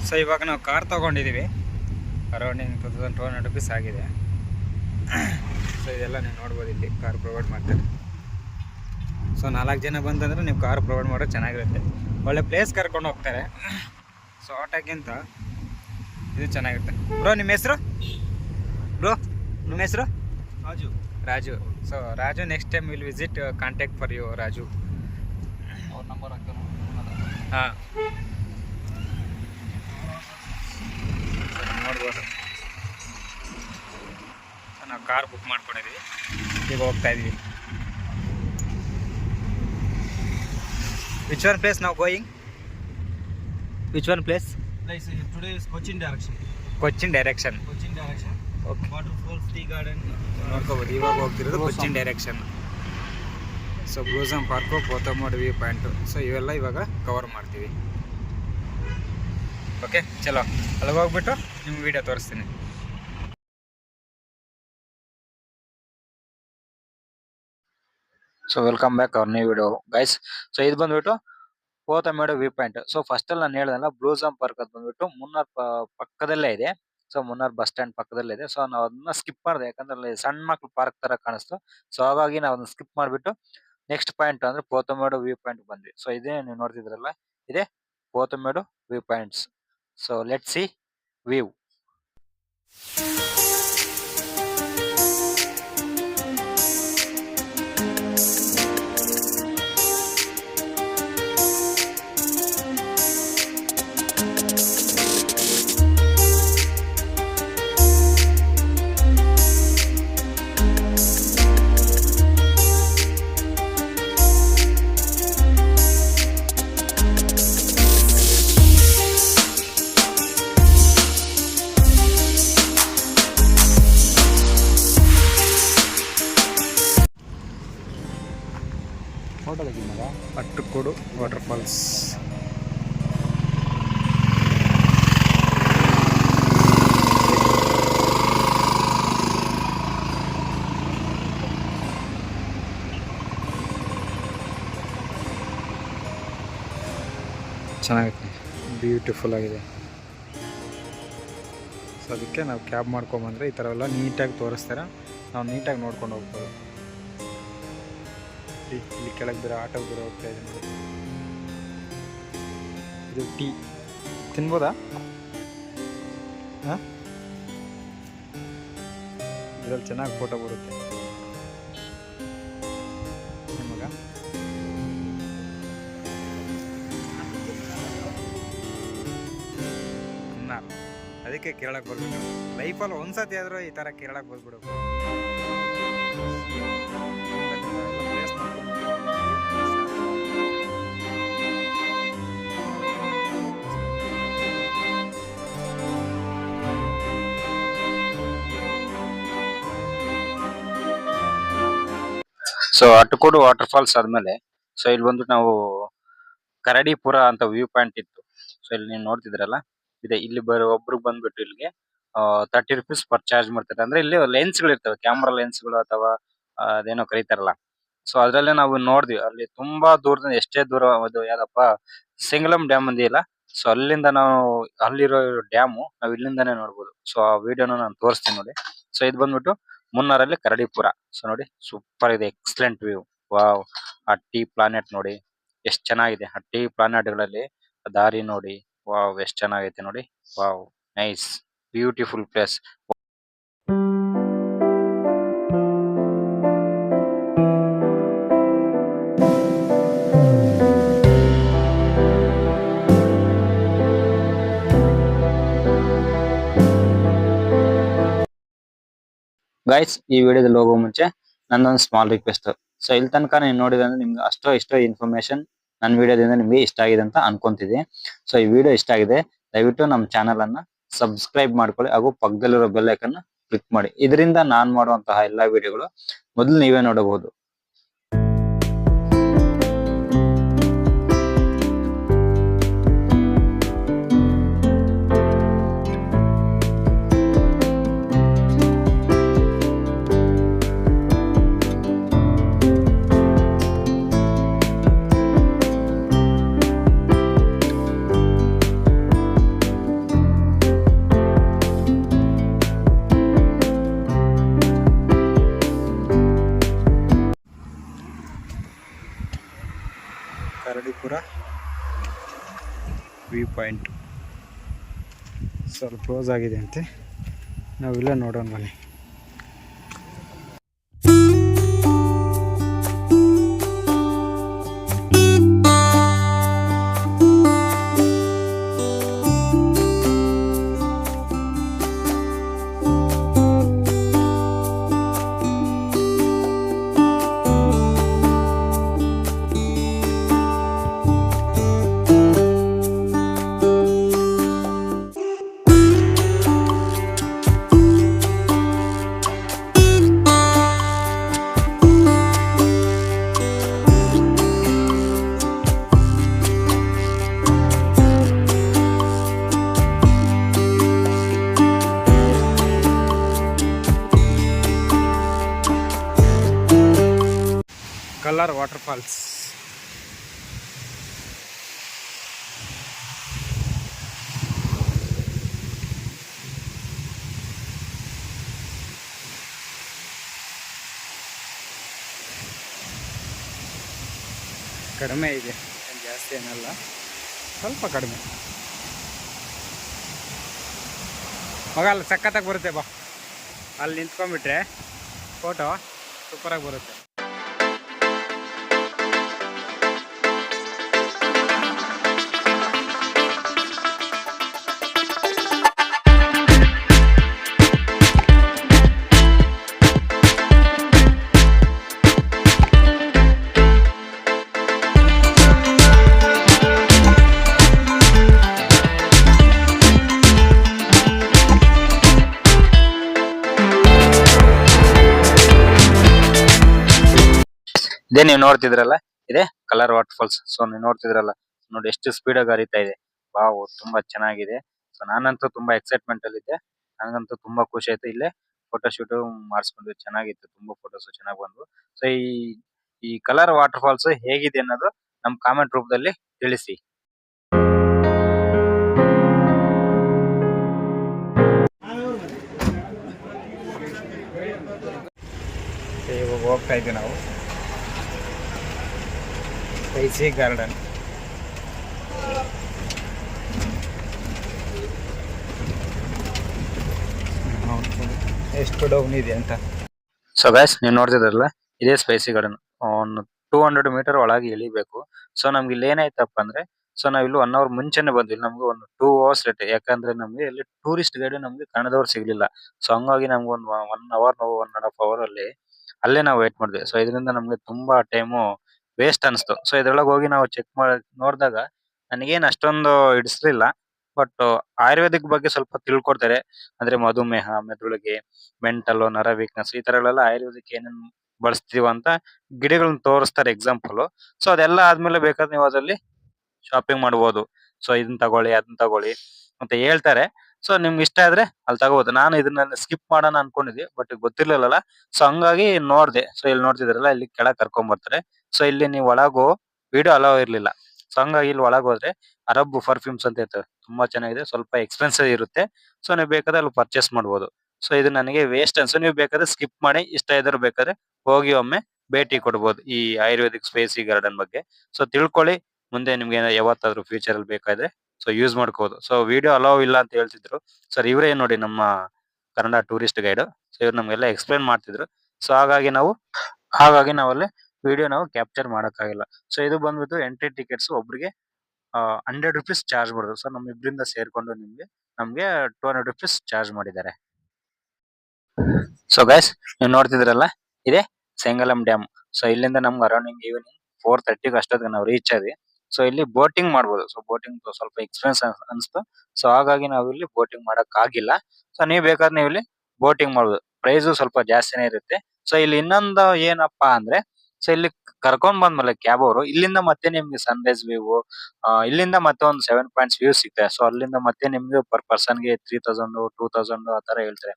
So ಇವಾಗ ನಾವು car ತೊಗೊಂಡಿದ್ದೀವಿ, ಅರೌಂಡಿಂಗ್ ₹2200 ಆಗಿದೆ. ಸೊ ಇದೆಲ್ಲ ನೀವು ನೋಡ್ಬೋದು, ಇಲ್ಲಿ ಕಾರ್ ಪ್ರೊವೈಡ್ ಮಾಡ್ತಾರೆ. ಸೊ 4 ಜನ ಬಂತಂದರೆ ನೀವು ಕಾರ್ ಪ್ರೊವೈಡ್ ಮಾಡೋದು ಚೆನ್ನಾಗಿರುತ್ತೆ. ಒಳ್ಳೆ ಪ್ಲೇಸ್ ಕರ್ಕೊಂಡು ಹೋಗ್ತಾರೆ. ಸೊ ಆಟೋಕ್ಕಿಂತ ಇದು ಚೆನ್ನಾಗಿರುತ್ತೆ. ಬ್ರೋ ನಿಮ್ಮ ಹೆಸರು? ನಿಮ್ಮ ಹೆಸರು? Raju. So Raju, next time will visit, contact for you Raju. ಅವ್ರ ನಂಬರ್ ಹಾಕ್ತಾನೆ. ಹಾಂ, ನೋಡ್ಬೋದು. ನಾವು ಕಾರ್ ಬುಕ್ ಮಾಡ್ಕೊಂಡಿದ್ದೀವಿ, ಈಗ ಹೋಗ್ತಾ ಇದ್ದೀವಿ. ವಿಚ್ ಒನ್ ಪ್ಲೇಸ್ ನಾವು going? Which one place? Today is Cochin direction. Cochin direction. Okay. Waterfalls, tea garden ನೋಡ್ಕೋಬೋದು. ಇವಾಗ ಹೋಗ್ತಿರೋದು Cochin direction. So blossom park, Pothamedu view point, so ಇವೆಲ್ಲ ಇವಾಗ ಕವರ್ ಮಾಡ್ತೀವಿ. ಓಕೆ, ಚಲೋ ಅಲ್ಲಿಗೆ ಹೋಗ್ಬಿಟ್ಟು ನಿಮ್ಗೆ ವೀಡಿಯೋ ತೋರಿಸ್ತೀನಿ. So welcome back our new video guys. So ಇದು ಬಂದ್ಬಿಟ್ಟು ಪೋತಮೇಡು ವ್ಯೂ ಪಾಯಿಂಟ್. ಸೊ ಫಸ್ಟ್ ಅಲ್ಲಿ ನಾನು ಹೇಳ್ದಲ್ಲ, ಬ್ಲೂಸಮ್ ಪಾರ್ಕ್ ಅದು ಬಂದ್ಬಿಟ್ಟು ಮುನ್ನಾರ್ ಪಕ್ಕದಲ್ಲೇ ಇದೆ. ಸೊ ಮುನ್ನಾರ್ ಬಸ್ ಸ್ಟ್ಯಾಂಡ್ ಪಕ್ಕದಲ್ಲೇ ಇದೆ. ಸೊ ನಾವು ಅದನ್ನ ಸ್ಕಿಪ್ ಮಾಡಿದೆ, ಯಾಕಂದ್ರೆ ಅಲ್ಲಿ ಸಣ್ಣ ಮಕ್ಳು ಪಾರ್ಕ್ ತರ ಕಾಣಿಸ್ತು. ಸೊ ಹಾಗಾಗಿ ನಾವು ಅದನ್ನ ಸ್ಕಿಪ್ ಮಾಡಿಬಿಟ್ಟು ನೆಕ್ಸ್ಟ್ ಪಾಯಿಂಟ್ ಅಂದ್ರೆ ಪೋತಮೇಡು ವ್ಯೂ ಪಾಯಿಂಟ್ ಬಂದ್ವಿ. ಸೊ ಇದೇ ನೀವು ನೋಡ್ತಿದ್ರಲ್ಲ, ಇದೇ Pothamedu view points. So let's see view. Attukad water falls. ಚೆನ್ನಾಗೈತೆ, ಬ್ಯೂಟಿಫುಲ್ ಆಗಿದೆ. ಸೊ ಅದಕ್ಕೆ ನಾವು ಕ್ಯಾಬ್ ಮಾಡ್ಕೊಂಬಂದರೆ ಈ ಥರ ಎಲ್ಲ ನೀಟಾಗಿ ತೋರಿಸ್ತಾರೆ, ನಾವು ನೀಟಾಗಿ ನೋಡ್ಕೊಂಡು ಹೋಗ್ಬೋದು. ಇಲ್ಲಿ ಕೆಳಗೆ ಬೇರೆ ಆಟೋ ಬೇರೆ ಹೋಗ್ತಾ ಇದೆ ನೋಡಿ. ಇದು ಟೀ ತಿನ್ಬೋದಾ? ಹಾಂ, ಇದರಲ್ಲಿ ಚೆನ್ನಾಗಿ ಫೋಟೋ ಬರುತ್ತೆ ನಿಮಗ. ಅದಕ್ಕೆ ಕೇರಳಕ್ಕೆ ಬರ್ಬೇಕು. ಲೈಫಲ್ಲಿ ಒಂದ್ಸತಿ ಆದರೂ ಈ ಥರ ಕೇರಳಕ್ಕೆ ಬಂದ್ಬಿಡ್ಬೇಕು. ಸೊ ಅಟ್ಟುಕೋಡು ವಾಟರ್ ಫಾಲ್ಸ್ ಆದ್ಮೇಲೆ ಸೊ ಇಲ್ಲಿ ಬಂದ್ಬಿಟ್ಟು ನಾವು ಕರಡಿಪುರ ಅಂತ ವ್ಯೂ ಪಾಯಿಂಟ್ ಇತ್ತು. ಸೊ ಇಲ್ಲಿ ನೀವು ನೋಡ್ತಿದ್ರಲ್ಲ, ಇದೆ. ಇಲ್ಲಿ ಒಬ್ರಿಗೆ ಬಂದ್ಬಿಟ್ಟು ಇಲ್ಲಿಗೆ ₹30 ಪರ್ ಚಾರ್ಜ್ ಮಾಡ್ತಾರೆ. ಅಂದ್ರೆ ಇಲ್ಲಿ ಲೆನ್ಸ್ಗಳು ಇರ್ತವೆ, ಕ್ಯಾಮ್ರಾ ಲೆನ್ಸ್ಗಳು ಅಥವಾ ಅದೇನೋ ಕರೀತಾರಲ್ಲ. ಸೊ ಅದ್ರಲ್ಲೇ ನಾವು ನೋಡಿದ್ವಿ, ಅಲ್ಲಿ ತುಂಬಾ ದೂರದಿಂದ, ಎಷ್ಟೇ ದೂರ ಅದು ಯಾವ್ದಪ್ಪ ಸಿಂಗಲಂ ಡ್ಯಾಮ್ ಅಂದಿಲ್ಲ. ಸೊ ಅಲ್ಲಿಂದ ನಾವು, ಅಲ್ಲಿರೋ ಡ್ಯಾಮು ನಾವು ಇಲ್ಲಿಂದಾನೇ ನೋಡ್ಬೋದು. ಸೊ ಆ ವಿಡಿಯೋನ ನಾನು ತೋರಿಸ್ತೀನಿ ನೋಡಿ. ಸೊ ಇದು ಬಂದ್ಬಿಟ್ಟು ಮುನ್ನಾರಲ್ಲಿ ಕರಡಿಪುರ. ಸೊ ನೋಡಿ, ಸೂಪರ್ ಇದೆ, ಎಕ್ಸಲೆಂಟ್ ವ್ಯೂ. ವಾವ್, ಆ ಟೀ ಪ್ಲಾನೆಟ್ ನೋಡಿ ಎಷ್ಟು ಚೆನ್ನಾಗಿದೆ. ಆ ಟೀ ಪ್ಲಾನೆಟ್ ಗಳಲ್ಲಿ ದಾರಿ ನೋಡಿ, ವಾವ್ ಎಷ್ಟು ಚೆನ್ನಾಗೈತೆ ನೋಡಿ. Wow, nice, beautiful place. Guys, ಈ ವಿಡಿಯೋದಲ್ಲಿ ಹೋಗೋ ಮುಂಚೆ ನನ್ನೊಂದು ಸ್ಮಾಲ್ ರಿಕ್ವೆಸ್ಟ್. ಸೊ ಇಲ್ಲಿ ತನಕ ನೀವು ನೋಡಿದ್ರೆ ಅಂದ್ರೆ ನಿಮ್ಗೆ ಇಷ್ಟೋ ಇನ್ಫಾರ್ಮೇಶನ್ ನನ್ನ ವಿಡಿಯೋದಿಂದ ನಿಮ್ಗೆ ಇಷ್ಟ ಆಗಿದೆ ಅಂತ ಅನ್ಕೊಂತಿದ್ದೆ. ಸೊ ಈ ವಿಡಿಯೋ ಇಷ್ಟ ಆಗಿದೆ, ದಯವಿಟ್ಟು ನಮ್ಮ ಚಾನಲ್ ಅನ್ನ ಸಬ್ಸ್ಕ್ರೈಬ್ ಮಾಡ್ಕೊಳ್ಳಿ, ಹಾಗೂ ಪಕ್ಕದಲ್ಲಿರೋ ಬೆಲ್ ಐಕನ್ ಕ್ಲಿಕ್ ಮಾಡಿ. ಇದರಿಂದ ನಾನ್ ಮಾಡುವಂತಹ ಎಲ್ಲಾ ವಿಡಿಯೋಗಳು ಮೊದಲು ನೀವೇ ನೋಡಬಹುದು. ವ್ಯೂ ಪಾಯಿಂಟ್ ಸ್ವಲ್ಪ ಕ್ಲೋಸ್ ಆಗಿದೆ ಅಂತೆ, ನಾವಿಲ್ಲ ನೋಡೋಣ ಬನ್ನಿ. Kallar water falls. ಕಡಿಮೆ ಇದೆ, ಏನು ಜಾಸ್ತಿ ಏನಲ್ಲ, ಸ್ವಲ್ಪ ಕಡಿಮೆ. ಮಗ ಅಲ್ಲಿ ಸಖತ್ತಾಗಿ ಬರುತ್ತೆ ಬಾ, ಅಲ್ಲಿ ನಿಂತ್ಕೊಂಡ್ಬಿಟ್ರೆ ಫೋಟೋ ಸೂಪರಾಗಿ ಬರುತ್ತೆ. ಇದೇ ನೀವು ನೋಡ್ತಿದ್ರಲ್ಲ, ಇದೆ ಕಲರ್ ವಾಟರ್ ಫಾಲ್ಸ್. ಸೊ ನೀವು ನೋಡ್ತಿದ್ರಲ್ಲ, ನೋಡಿ ಎಷ್ಟು ಸ್ಪೀಡ್ ಆಗಿ ಹರಿತಾ ಇದೆ. ವಾವ್, ತುಂಬಾ ಚೆನ್ನಾಗಿದೆ. ಸೊ ನಾನಂತೂ ತುಂಬಾ ಎಕ್ಸೈಟ್ಮೆಂಟ್ ಅಲ್ಲಿ ಇದ್ದೆ, ನನಗಂತೂ ತುಂಬಾ ಖುಷಿ ಆಯ್ತು. ಇಲ್ಲೇ ಫೋಟೋ ಶೂಟ್ ಮಾಡಿಸ್ಕೊಂಡ್ವಿ, ಚೆನ್ನಾಗಿತ್ತು, ತುಂಬಾ ಫೋಟೋಸ್ ಚೆನ್ನಾಗಿ ಬಂದ್ವು. ಸೊ ಈ ಕಲರ್ ವಾಟರ್ ಫಾಲ್ಸ್ ಹೇಗಿದೆ ಅನ್ನೋದು ನಮ್ ಕಾಮೆಂಟ್ ರೂಪದಲ್ಲಿ ತಿಳಿಸಿ. ಇವಾಗ ಹೋಗ್ತಾ ಇದ್ದೀವಿ ನಾವು ಸ್ಪೈಸಿ ಗಾರ್ಡನ್. ಎಷ್ಟು ಡೌನ್ ಇದೆ ಅಂತ. ಸೊ ಗೈಸ್, ನೀವು ನೋಡ್ತಿದ್ರಲ್ಲ, ಇದೇ ಸ್ಪೈಸಿ ಗಾರ್ಡನ್. ಒಂದು 200 ಮೀಟರ್ ಒಳಗೆ ಇಳಿಬೇಕು. ಸೊ ನಮ್ಗೆ ಇಲ್ಲಿ ಏನಾಯ್ತಪ್ಪ ಅಂದ್ರೆ, ಸೊ ನಾವ್ ಇಲ್ಲಿ 1 ಅವರ್ ಮುಂಚೆನೆ ಬಂದ್ವಿ. ನಮ್ಗೆ ಒಂದು 2 ಅವರ್ಸ್ ಲೇಟ್, ಯಾಕಂದ್ರೆ ನಮ್ಗೆ ಇಲ್ಲಿ ಟೂರಿಸ್ಟ್ ಗೈಡ್ ನಮ್ಗೆ ಕನ್ನಡದವ್ರು ಸಿಗ್ಲಿಲ್ಲ. ಸೊ ಹಂಗಾಗಿ ನಮ್ಗೆ ಒಂದು 1 ಅವರ್, ನಾವು 1.5 ಅವರ್ ಅಲ್ಲೇ ನಾವು ವೇಟ್ ಮಾಡಿದ್ವಿ. ಸೊ ಇದರಿಂದ ನಮ್ಗೆ ತುಂಬಾ ಟೈಮು ವೇಸ್ಟ್ ಅನಿಸ್ತು. ಸೊ ಇದ್ರೊಳಗೆ ಹೋಗಿ ನಾವು ಚೆಕ್ ಮಾಡಿ ನೋಡಿದಾಗ ನನಗೇನು ಅಷ್ಟೊಂದು ಹಿಡಿಸ್ಲಿಲ್ಲ. ಬಟ್ ಆಯುರ್ವೇದಿಕ್ ಬಗ್ಗೆ ಸ್ವಲ್ಪ ತಿಳ್ಕೊಡ್ತಾರೆ. ಅಂದ್ರೆ ಮಧುಮೇಹ, ಮೆದುಳಿಗೆ, ಮೆಂಟಲ್, ನರ ವೀಕ್ನೆಸ್, ಈ ತರಗಳೆಲ್ಲ ಆಯುರ್ವೇದಿಕ್ ಏನೇನ್ ಬಳಸ್ತೀವ ಅಂತ ಗಿಡಗಳನ್ನ ತೋರಿಸ್ತಾರೆ ಎಕ್ಸಾಂಪಲ್. ಸೊ ಅದೆಲ್ಲ ಆದ್ಮೇಲೆ ಬೇಕಾದ್ರೆ ನೀವು ಅದ್ರಲ್ಲಿ ಶಾಪಿಂಗ್ ಮಾಡ್ಬೋದು. ಸೊ ಇದನ್ನ ತಗೊಳ್ಳಿ, ಅದನ್ನ ತಗೊಳ್ಳಿ ಅಂತ ಹೇಳ್ತಾರೆ. ಸೊ ನಿಮ್ಗೆ ಇಷ್ಟ ಆದ್ರೆ ಅಲ್ಲಿ ತಗೋಬಹುದು. ನಾನು ಇದನ್ನ ಸ್ಕಿಪ್ ಮಾಡೋಣ ಅನ್ಕೊಂಡಿದ್ದೆ, ಬಟ್ ಗೊತ್ತಿರ್ಲಿಲ್ಲಲ್ಲ. ಸೊ ಹಂಗಾಗಿ ನೋಡ್ದೆ. ಸೊ ಇಲ್ಲಿ ನೋಡ್ತಿದ್ರಲ್ಲ, ಇಲ್ಲಿ ಕೆಳಗ್ ಕರ್ಕೊಂಡ್ ಬರ್ತಾರೆ. ಸೊ ಇಲ್ಲಿ ನೀವು ಒಳಗು ವಿಡಿಯೋ ಅಲೋ ಇರ್ಲಿಲ್ಲ. ಸೊ ಹಂಗಾಗಿ ಇಲ್ಲಿ ಒಳಗ್ ಹೋದ್ರೆ ಅರಬ್ ಪರ್ಫ್ಯೂಮ್ಸ್ ಅಂತ ಇರ್ತವೆ, ತುಂಬಾ ಚೆನ್ನಾಗಿದೆ. ಸ್ವಲ್ಪ ಎಕ್ಸ್ಪೆನ್ಸಿವ್ ಇರುತ್ತೆ. ಸೊ ನೀವು ಬೇಕಾದ್ರೆ ಅಲ್ಲಿ ಪರ್ಚೇಸ್ ಮಾಡ್ಬೋದು. ಸೊ ಇದು ನನಗೆ ವೇಸ್ಟ್ ಅನ್ಸು, ನೀವು ಬೇಕಾದ್ರೆ ಸ್ಕಿಪ್ ಮಾಡಿ, ಇಷ್ಟ ಇದ್ರೆ ಬೇಕಾದ್ರೆ ಹೋಗಿ ಒಮ್ಮೆ ಭೇಟಿ ಕೊಡ್ಬೋದು ಈ ಆಯುರ್ವೇದಿಕ್ ಸ್ಪೇಸಿ ಗಾರ್ಡನ್ ಬಗ್ಗೆ. ಸೊ ತಿಳ್ಕೊಳ್ಳಿ, ಮುಂದೆ ನಿಮ್ಗೆ ಯಾವತ್ತಾದ್ರೂ ಫ್ಯೂಚರ್ ಅಲ್ಲಿ ಬೇಕಾದ್ರೆ ಸೊ ಯೂಸ್ ಮಾಡ್ಕೋಬಹುದು. ಸೊ ವಿಡಿಯೋ ಅಲೋ ಇಲ್ಲ ಅಂತ ಹೇಳ್ತಿದ್ರು. ಸರ್ ಇವರೇ ನೋಡಿ ನಮ್ಮ ಕನ್ನಡ ಟೂರಿಸ್ಟ್ ಗೈಡ್. ಸೊ ಇವ್ರು ನಮ್ಗೆಲ್ಲ ಎಕ್ಸ್ಪ್ಲೈನ್ ಮಾಡ್ತಿದ್ರು. ಸೊ ಹಾಗಾಗಿ ನಾವಲ್ಲಿ ವಿಡಿಯೋ ನಾವು ಕ್ಯಾಪ್ಚರ್ ಮಾಡಕ್ಕಾಗಿಲ್ಲ. ಸೊ ಇದು ಬಂದ್ಬಿಟ್ಟು ಎಂಟ್ರಿ ಟಿಕೆಟ್ಸ್ ಒಬ್ರಿಗೆ 100 ರುಪೀಸ್ ಚಾರ್ಜ್ ಮಾಡಿದ್ರು. ಸೊ ನಮ್ ಇಬ್ರಿಂದ ಸೇರ್ಕೊಂಡು ನಮ್ಗೆ 200 ರುಪೀಸ್ ಚಾರ್ಜ್ ಮಾಡಿದ್ದಾರೆ. ಸೊ ಗೈಸ್, ನೀವು ನೋಡ್ತಿದ್ರಲ್ಲ, ಇದೆ ಸೆಂಗಲಂ ಡ್ಯಾಮ್. ಸೊ ಇಲ್ಲಿಂದ ನಮ್ಗೆ ಅರೌಂಡ್ ಈವ್ನಿಂಗ್ 4:30 ಅಷ್ಟೊತ್ತಿಗೆ ನಾವು ರೀಚ್ ಆದ್ವಿ. ಸೊ ಇಲ್ಲಿ ಬೋಟಿಂಗ್ ಮಾಡ್ಬೋದು. ಸೊ ಬೋಟಿಂಗ್ ಸ್ವಲ್ಪ ಎಕ್ಸ್ಪೆನ್ಸ್ ಅನಿಸ್ತು. ಸೊ ಹಾಗಾಗಿ ನಾವು ಇಲ್ಲಿ ಬೋಟಿಂಗ್ ಮಾಡಕ್ ಆಗಿಲ್ಲ. ಸೊ ನೀವು ಬೇಕಾದ್ರೆ ನೀವು ಇಲ್ಲಿ ಬೋಟಿಂಗ್ ಮಾಡ್ಬೋದು. ಪ್ರೈಸು ಸ್ವಲ್ಪ ಜಾಸ್ತಿನೇ ಇರುತ್ತೆ. ಸೊ ಇಲ್ಲಿ ಇನ್ನೊಂದು ಏನಪ್ಪಾ ಅಂದ್ರೆ, ಸೊ ಇಲ್ಲಿ ಕರ್ಕೊಂಡ್ ಬಂದ್ಮೇಲೆ ಕ್ಯಾಬ್ ಅವರು ಇಲ್ಲಿಂದ ಮತ್ತೆ ನಿಮ್ಗೆ ಸನ್ರೈಸ್ ವ್ಯೂ, ಇಲ್ಲಿಂದ ಮತ್ತೆ ಒಂದು 7 ಪಾಯಿಂಟ್ಸ್ ವ್ಯೂ ಸಿಗ್ತದೆ. ಸೊ ಅಲ್ಲಿಂದ ಮತ್ತೆ ನಿಮ್ಗೆ ಪರ್ ಪರ್ಸನ್ ಗೆ 3000, 2000 ಆ ತರ ಹೇಳ್ತಾರೆ.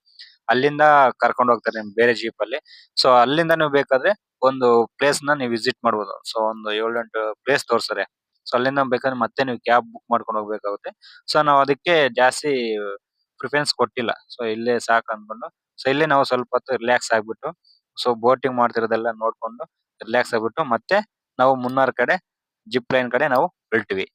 ಅಲ್ಲಿಂದ ಕರ್ಕೊಂಡು ಹೋಗ್ತಾರೆ ನಿಮ್ಗೆ ಬೇರೆ ಜೀಪ್ ಅಲ್ಲಿ. ಸೊ ಅಲ್ಲಿಂದ ನೀವು ಬೇಕಾದ್ರೆ ಒಂದು ಪ್ಲೇಸ್ ನ ನೀವು ವಿಸಿಟ್ ಮಾಡ್ಬೋದು. ಸೊ ಒಂದು 7-8 ಪ್ಲೇಸ್ ತೋರ್ಸ್ತಾರೆ. ಸೊ ಅಲ್ಲಿಂದ ಬೇಕಾದ್ರೆ ಮತ್ತೆ ನೀವು ಕ್ಯಾಬ್ ಬುಕ್ ಮಾಡ್ಕೊಂಡು ಹೋಗ್ಬೇಕಾಗುತ್ತೆ. ಸೊ ನಾವು ಅದಕ್ಕೆ ಜಾಸ್ತಿ ಪ್ರಿಫರೆನ್ಸ್ ಕೊಟ್ಟಿಲ್ಲ. ಸೊ ಇಲ್ಲೇ ಸಾಕು ಅನ್ಕೊಂಡು, ಸೊ ಇಲ್ಲೇ ನಾವು ಸ್ವಲ್ಪ ಹೊತ್ತು ರಿಲ್ಯಾಕ್ಸ್ ಆಗ್ಬಿಟ್ಟು, ಸೊ ಬೋಟಿಂಗ್ ಮಾಡ್ತಿರೋದೆಲ್ಲ ನೋಡ್ಕೊಂಡು ರಿಲ್ಯಾಕ್ಸ್ ಆಗ್ಬಿಟ್ಟು ಮತ್ತೆ ನಾವು ಮುನ್ನಾರ್ ಕಡೆ ಜಿಪ್ ಲೈನ್ ಕಡೆ ನಾವು ಹೊರಟಿವಿ.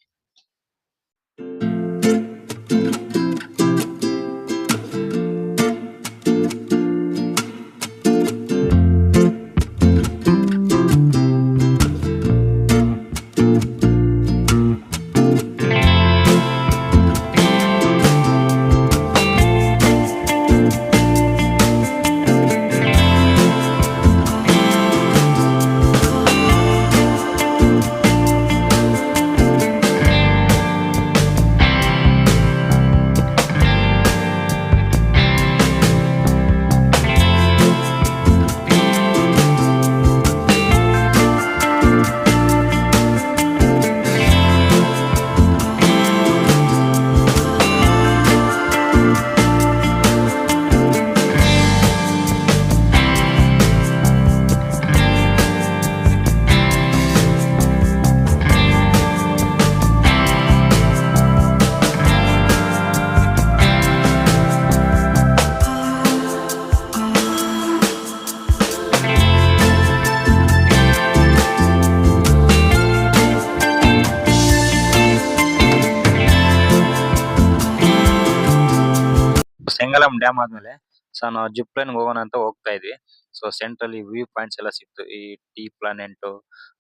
ಮಂಗಲಂ ಡ್ಯಾಮ್ ಆದ್ಮೇಲೆ ಸೊ ನಾವು ಜಿಪ್ ಲೈನ್ ಹೋಗೋಣ ಅಂತ ಹೋಗ್ತಾ ಇದ್ವಿ. ಸೊ ಸೆಂಟ್ರಲ್ಲಿ ವ್ಯೂ ಪಾಯಿಂಟ್ಸ್ ಎಲ್ಲ ಸಿಕ್ತು, ಈ ಟೀ ಪ್ಲಾನೆಂಟ್.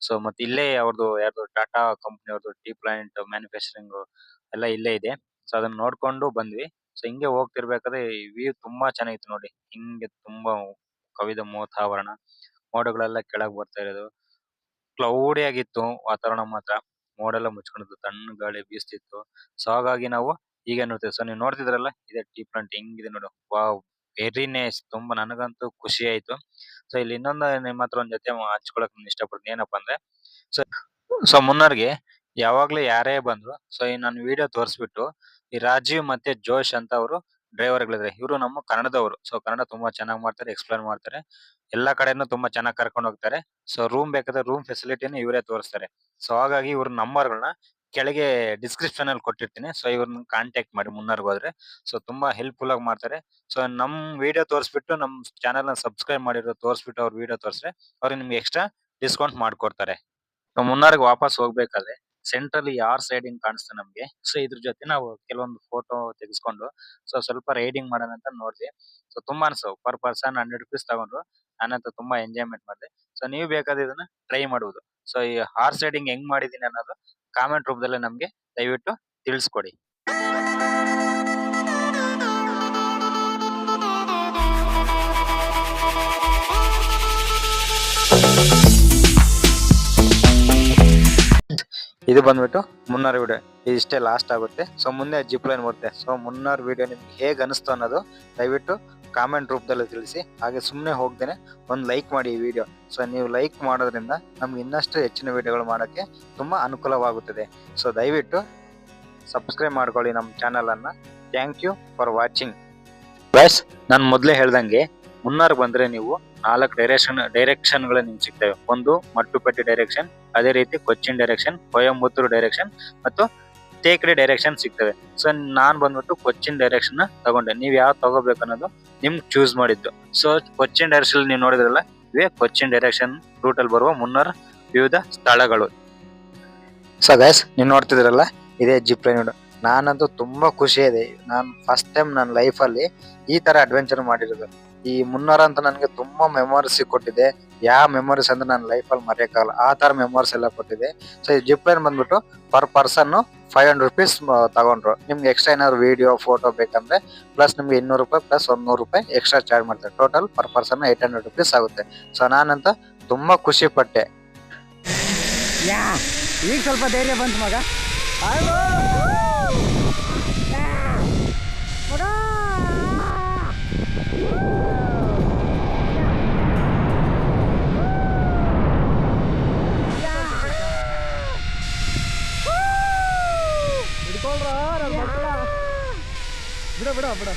ಸೊ ಮತ್ತೆ ಇಲ್ಲೇ ಅವ್ರದ್ದು ಯಾರ್ದು ಟಾಟಾ ಕಂಪ್ನಿ ಅವ್ರದ್ದು ಟೀ ಪ್ಲಾನೆಂಟ್ ಮ್ಯಾನುಫ್ಯಾಕ್ಚರಿಂಗ್ ಎಲ್ಲ ಇಲ್ಲೇ ಇದೆ. ಸೊ ಅದನ್ನ ನೋಡ್ಕೊಂಡು ಬಂದ್ವಿ. ಸೊ ಹಿಂಗೆ ಹೋಗ್ತಿರ್ಬೇಕಾದ್ರೆ ಈ ವ್ಯೂ ತುಂಬಾ ಚೆನ್ನಾಗಿತ್ತು ನೋಡಿ. ಹಿಂಗೆ ತುಂಬಾ ಕವಿದ ಮೋತಾವರಣ, ಮೋಡಗಳೆಲ್ಲ ಕೆಳಗ್ ಬರ್ತಾ ಇರೋದು. ಕ್ಲೌಡಿ ಆಗಿತ್ತು ವಾತಾವರಣ ಮಾತ್ರ. ಮೋಡ ಎಲ್ಲ ಮುಚ್ಕೊಂಡಿತ್ತು, ತಣ್ಣ ಗಾಳಿ ಬೀಸ್ತಿತ್ತು. ಸೊ ಹಾಗಾಗಿ ನಾವು ಈಗ ನೋಡ್ತೀವಿ. ಸೊ ನೀವು ನೋಡ್ತಿದ್ರಲ್ಲ, ಇದೇ ಟೀ ಪ್ಲಾಂಟ್ ಹೆಂಗಿದೆ ನೋಡು. Wow, very nice. ತುಂಬಾ ನನಗಂತೂ ಖುಷಿ ಆಯ್ತು. ಸೊ ಇಲ್ಲಿ ಇನ್ನೊಂದು ನಿಮ್ಮ ಹತ್ರ ಒಂದ್ ಜೊತೆ ಹಂಚ್ಕೊಳಕ್ ನಾನು ಇಷ್ಟಪಡ್ತೀನಿ. ಏನಪ್ಪಾ ಅಂದ್ರೆ, ಸೊ ಸೊ ಮುನ್ನರ್ಗೆ ಯಾವಾಗ್ಲೂ ಯಾರೇ ಬಂದ್ರು ಸೊ ಈ ನಾನು ವಿಡಿಯೋ ತೋರಿಸ್ಬಿಟ್ಟು, ಈ ರಾಜೀವ್ ಮತ್ತೆ ಜೋಶ್ ಅಂತ ಅವರು ಡ್ರೈವರ್ಗಳಿದ್ರೆ, ಇವರು ನಮ್ಮ ಕನ್ನಡದವರು. ಸೊ ಕನ್ನಡ ತುಂಬಾ ಚೆನ್ನಾಗಿ ಮಾಡ್ತಾರೆ, ಎಕ್ಸ್ಪ್ಲೇನ್ ಮಾಡ್ತಾರೆ. ಎಲ್ಲಾ ಕಡೆನೂ ತುಂಬಾ ಚೆನ್ನಾಗಿ ಕರ್ಕೊಂಡು ಹೋಗ್ತಾರೆ. ಸೊ ರೂಮ್ ಬೇಕಾದ್ರೆ ರೂಮ್ ಫೆಸಿಲಿಟಿನ ಇವರೇ ತೋರಿಸ್ತಾರೆ. ಸೊ ಹಾಗಾಗಿ ಇವ್ರ ನಂಬರ್ಗಳನ್ನ ಕೆಳಗೆ ಡಿಸ್ಕ್ರಿಪ್ಷನ್ ಅಲ್ಲಿ ಕೊಟ್ಟಿರ್ತೀನಿ. ಸೊ ಇವ್ರನ್ನ ಕಾಂಟ್ಯಾಕ್ಟ್ ಮಾಡಿ ಮುನ್ನರ್ಗ್ ಹೋದ್ರೆ. ಸೊ ತುಂಬಾ ಹೆಲ್ಪ್ಫುಲ್ ಆಗಿ ಮಾಡ್ತಾರೆ. ಸೊ ನಮ್ ವಿಡಿಯೋ ತೋರಿಸ್ಬಿಟ್ಟು, ನಮ್ ಚಾನೆಲ್ ನ ಸಬ್ಸ್ಕ್ರೈಬ್ ಮಾಡಿರೋ ತೋರಿಸ್ಬಿಟ್ಟು ಅವ್ರ ವಿಡಿಯೋ ತೋರಿಸ್ರೆ ಅವ್ರಿಗೆ ನಿಮ್ಗೆ ಎಕ್ಸ್ಟ್ರಾ ಡಿಸ್ಕೌಂಟ್ ಮಾಡ್ಕೊಡ್ತಾರೆ. ಸೊ ಮುನ್ನಾರ್ಗ್ ವಾಪಸ್ ಹೋಗ್ಬೇಕಾದ್ರೆ ಸೆಂಟ್ರಲ್ಲಿ ಯಾರ್ ಸೈಡಿಂಗ್ ಕಾಣಿಸ್ತು ನಮ್ಗೆ, ಸೊ ಇದ್ರ ಜೊತೆ ನಾವು ಕೆಲವೊಂದು ಫೋಟೋ ತೆಗೆಸ್ಕೊಂಡು ಸೊ ಸ್ವಲ್ಪ ರೈಡಿಂಗ್ ಮಾಡೋಣ ಅಂತ ನೋಡ್ದೆ. ಸೊ ತುಂಬಾ ಅನ್ಸವು. ಪರ್ ಪರ್ಸನ್ 100 rupees ತಗೊಂಡ್ರು. ನಾನಂತೂ ತುಂಬಾ ಎಂಜಾಯ್ಮೆಂಟ್ ಮಾಡಿದೆ. ಸೊ ನೀವು ಬೇಕಾದ್ರೆ ಇದನ್ನ ಟ್ರೈ ಮಾಡುವುದು. ಸೊ ಈ ಹಾರ್ಸ್ ರೈಡಿಂಗ್ ಹೆಂಗ್ ಮಾಡಿದೀನಿ ಅನ್ನೋದು ಕಾಮೆಂಟ್ ರೂಪದಲ್ಲಿ ನಮ್ಗೆ ದಯವಿಟ್ಟು ತಿಳಿಸ್ಕೊಡಿ. ಇದು ಬಂದ್ಬಿಟ್ಟು ಮುನ್ನಾರ್ ವಿಡಿಯೋ. ಇದಿಷ್ಟೇ ಲಾಸ್ಟ್ ಆಗುತ್ತೆ. ಸೊ ಮುಂದೆ ಜಿಪ್ ಲೈನ್ ಬರುತ್ತೆ. ಸೊ ಮುನ್ನಾರ್ ವಿಡಿಯೋ ನಿಮ್ಗೆ ಹೇಗ್ ಅನಿಸ್ತು ಅನ್ನೋದು ದಯವಿಟ್ಟು ಕಾಮೆಂಟ್ ರೂಪದಲ್ಲಿ ತಿಳಿಸಿ. ಹಾಗೆ ಸುಮ್ಮನೆ ಹೋಗ್ದೇನೆ ಒಂದು ಲೈಕ್ ಮಾಡಿ ಈ ವಿಡಿಯೋ. ಸೊ ನೀವು ಲೈಕ್ ಮಾಡೋದ್ರಿಂದ ನಮ್ಗೆ ಇನ್ನಷ್ಟು ಹೆಚ್ಚಿನ ವಿಡಿಯೋಗಳು ಮಾಡೋಕ್ಕೆ ತುಂಬಾ ಅನುಕೂಲವಾಗುತ್ತದೆ. ಸೊ ದಯವಿಟ್ಟು ಸಬ್ಸ್ಕ್ರೈಬ್ ಮಾಡ್ಕೊಳ್ಳಿ ನಮ್ಮ ಚಾನಲ್ ಅನ್ನ. Thank you for watching. Guys, ನಾನು ಮೊದಲೇ ಹೇಳ್ದಂಗೆ ಮುನ್ನಾರ್ ಬಂದ್ರೆ ನೀವು 4 ಡೈರೆಕ್ಷನ್ಗಳು ನಿಮ್ಗೆ ಸಿಗ್ತವೆ. ಒಂದು ಮಟ್ಟುಪಟ್ಟಿ ಡೈರೆಕ್ಷನ್, ಅದೇ ರೀತಿ ಕೊಚ್ಚಿನ್ ಡೈರೆಕ್ಷನ್, ಕೊಯಂಬತ್ತೂರು ಡೈರೆಕ್ಷನ್ ಮತ್ತು ತೇಕಡಿ ಡೈರೆಕ್ಷನ್ ಸಿಗ್ತವೆ. ಸೊ ನಾನ್ ಬಂದ್ಬಿಟ್ಟು ಕೊಚ್ಚಿನ್ ಡೈರೆಕ್ಷನ್ ತಗೊಂಡೆ. ನೀವ್ ಯಾವ ತಗೋಬೇಕು ಅನ್ನೋದು ನಿಮ್ಗೆ ಚೂಸ್ ಮಾಡಿದ್ದು. ಸೊ ಕೊಚ್ಚಿನ್ ಡೈರೆಕ್ಷನ್ ನೀವು ನೋಡಿದ್ರಲ್ಲ, ಇವೇ ಕೊಚ್ಚಿನ್ ಡೈರೆಕ್ಷನ್ ರೂಟ್ ಅಲ್ಲಿ ಬರುವ ಮುನ್ನಾರ್ ವಿವಿಧ ಸ್ಥಳಗಳು. ಸೊ ಗೈಸ್, ನೀವು ನೋಡ್ತಿದ್ರಲ್ಲ, ಇದೇ ಜಿಪ್ ಲೈನ್. ನಾನಂತೂ ತುಂಬಾ ಖುಷಿ ಇದೆ. ನಾನು ಫಸ್ಟ್ ಟೈಮ್ ನನ್ನ ಲೈಫ್ ಅಲ್ಲಿ ಈ ತರ ಅಡ್ವೆಂಚರ್ ಮಾಡಿರೋದು. ಈ ಮುನ್ನಾರ್ ಅಂತ ನನಗೆ ತುಂಬಾ ಮೆಮೊರೀಸ್ ಕೊಟ್ಟಿದೆ. ಯಾವ ಮೆಮೊರೀಸ್ ಅಂದ್ರೆ ನನ್ನ ಲೈಫ್ ಅಲ್ಲಿ ಮರೆಯಕ್ಕಾಗಲ್ಲ, ಆ ತರ ಮೆಮೊರೀಸ್ ಎಲ್ಲ ಕೊಟ್ಟಿದೆ. ಸೊ ಈ ಜಿಪ್ ಲೈನ್ ಬಂದ್ಬಿಟ್ಟು ಪರ್ ಪರ್ಸನ್ 500 rupees ತಗೊಂಡ್ರು. ನಿಮ್ಗೆ ಎಕ್ಸ್ಟ್ರಾ ಏನಾದ್ರು ವಿಡಿಯೋ ಫೋಟೋ ಬೇಕಂದ್ರೆ ಪ್ಲಸ್ ನಿಮ್ಗೆ 200 ರೂಪಾಯಿ ಪ್ಲಸ್ 100 ರೂಪಾಯಿ ಎಕ್ಸ್ಟ್ರಾ ಚಾರ್ಜ್ ಮಾಡ್ತಾರೆ. ಟೋಟಲ್ ಪರ್ ಪರ್ಸನ್ 800 rupees ಆಗುತ್ತೆ. ಸೊ ನಾನಂತ ತುಂಬಾ ಖುಷಿ ಪಟ್ಟೆ. ಈಗ ಸ್ವಲ್ಪ ಧೈರ್ಯ ಬಂತು ಮಗ. ಬಿಡ ಬಿಡ ಬಿಡ.